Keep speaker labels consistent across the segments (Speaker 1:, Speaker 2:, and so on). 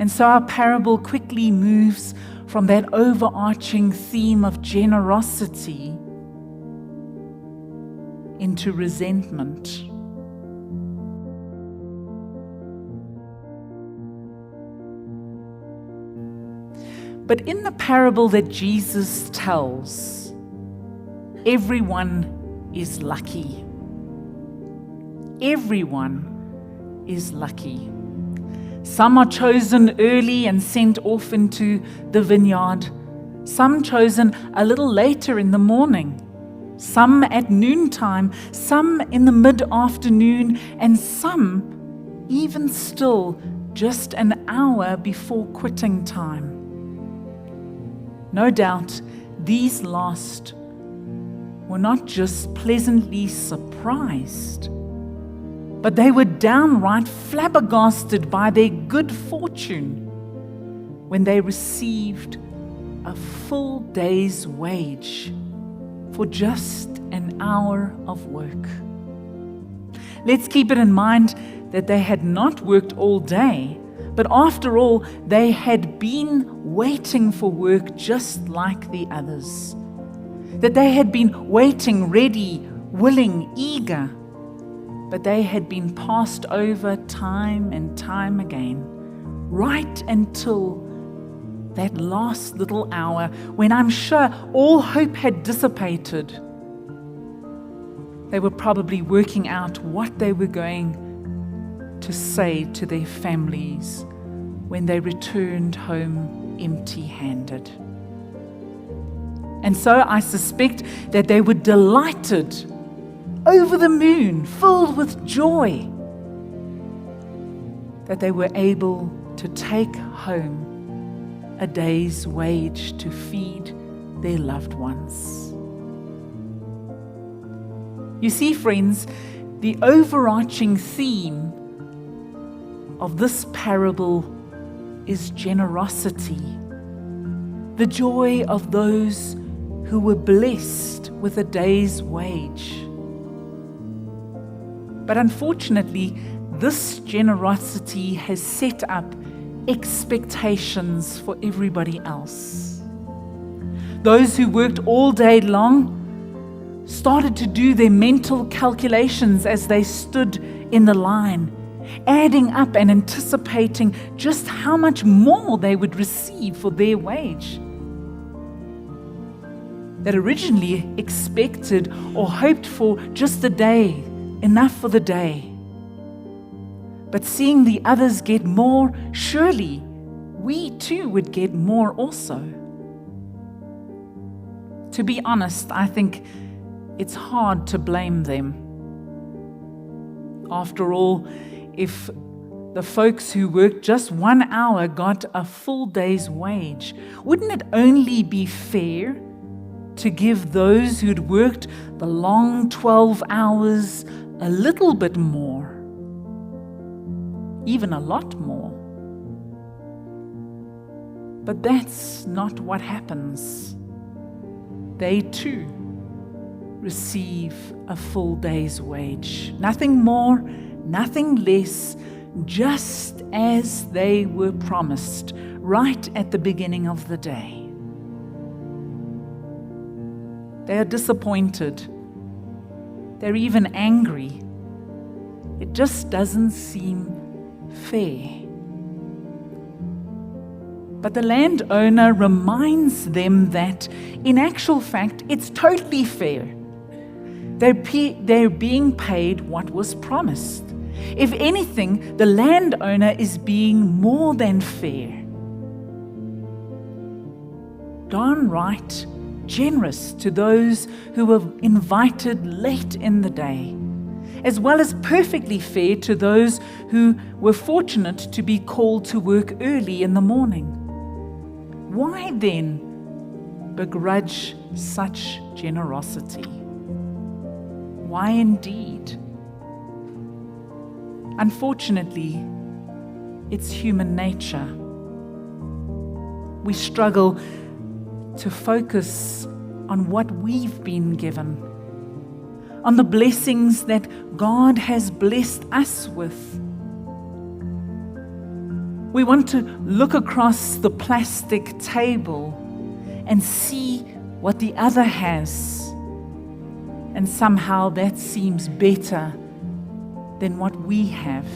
Speaker 1: And so our parable quickly moves from that overarching theme of generosity into resentment. But in the parable that Jesus tells, everyone is lucky. Everyone is lucky. Some are chosen early and sent off into the vineyard. Some chosen a little later in the morning. Some at noontime. Some in the mid-afternoon. And some even still just an hour before quitting time. No doubt these last were not just pleasantly surprised, but they were downright flabbergasted by their good fortune when they received a full day's wage for just an hour of work. Let's keep it in mind that they had not worked all day, but after all, they had been waiting for work just like the others. That they had been waiting, ready, willing, eager. But they had been passed over time and time again, right until that last little hour when I'm sure all hope had dissipated. They were probably working out what they were going to say to their families when they returned home empty-handed. And so I suspect that they were delighted, over the moon, filled with joy, that they were able to take home a day's wage to feed their loved ones. You see, friends, the overarching theme of this parable is generosity, the joy of those who were blessed with a day's wage. But unfortunately, this generosity has set up expectations for everybody else. Those who worked all day long started to do their mental calculations as they stood in the line, adding up and anticipating just how much more they would receive for their wage. That originally expected or hoped for just a day, enough for the day. But seeing the others get more, surely we too would get more also. To be honest, I think it's hard to blame them. After all, if the folks who worked just 1 hour got a full day's wage, wouldn't it only be fair to give those who'd worked the long 12 hours a little bit more? Even a lot more. But that's not what happens. They too receive a full day's wage. Nothing more, nothing less, just as they were promised right at the beginning of the day. They are disappointed. They're even angry. It just doesn't seem fair. But the landowner reminds them that, in actual fact, it's totally fair. They're being paid what was promised. If anything, the landowner is being more than fair. Downright generous to those who were invited late in the day, as well as perfectly fair to those who were fortunate to be called to work early in the morning. Why then begrudge such generosity? Why indeed? Unfortunately, it's human nature. We struggle to focus on what we've been given, on the blessings that God has blessed us with. We want to look across the plastic table and see what the other has. And somehow that seems better than what we have.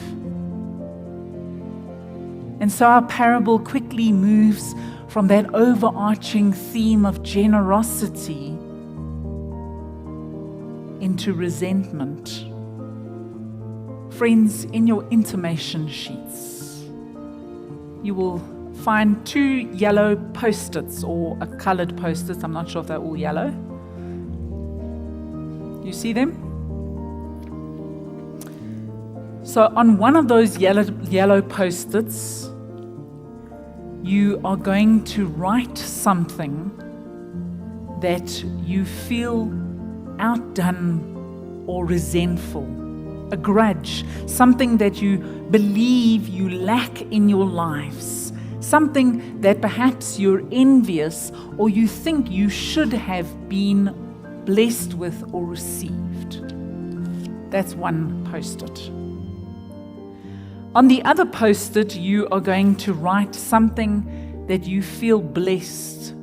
Speaker 1: And so our parable quickly moves from that overarching theme of generosity into resentment. Friends, in your intimation sheets, you will find 2 yellow post-its or a colored post-its. I'm not sure if they're all yellow. You see them? So on one of those yellow post-its, you are going to write something that you feel outdone or resentful, a grudge, something that you believe you lack in your lives, something that perhaps you're envious or you think you should have been blessed with or received. That's one post-it. On the other post-it, you are going to write something that you feel blessed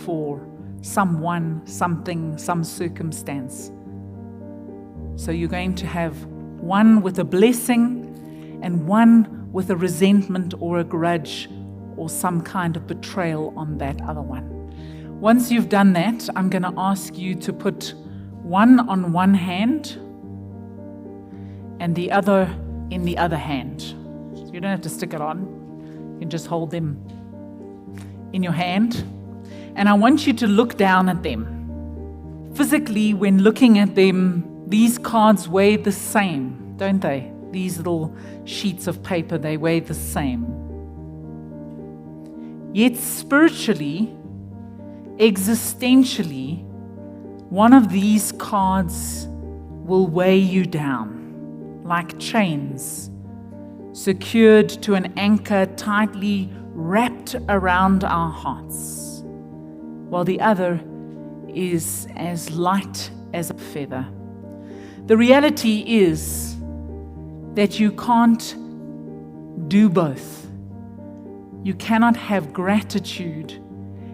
Speaker 1: for someone, something, some circumstance. So you're going to have one with a blessing and one with a resentment or a grudge or some kind of betrayal on that other one. Once you've done that, I'm going to ask you to put one on one hand and the other in the other hand. So you don't have to stick it on. You can just hold them in your hand. And I want you to look down at them. Physically, when looking at them, these cards weigh the same, don't they? These little sheets of paper, they weigh the same. Yet spiritually, existentially, one of these cards will weigh you down like chains, secured to an anchor tightly wrapped around our hearts, while the other is as light as a feather. The reality is that you can't do both. You cannot have gratitude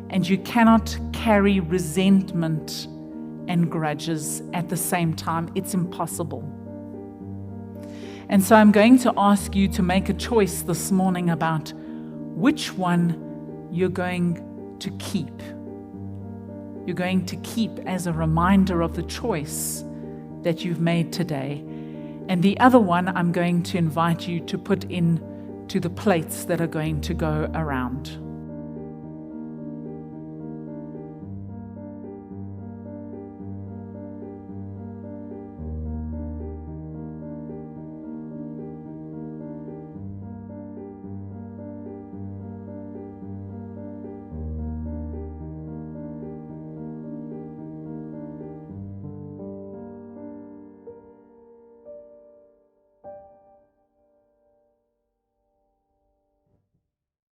Speaker 1: and you cannot carry resentment and grudges at the same time. It's impossible. And so I'm going to ask you to make a choice this morning about which one you're going to keep. You're going to keep as a reminder of the choice that you've made today. And the other one I'm going to invite you to put in to the plates that are going to go around.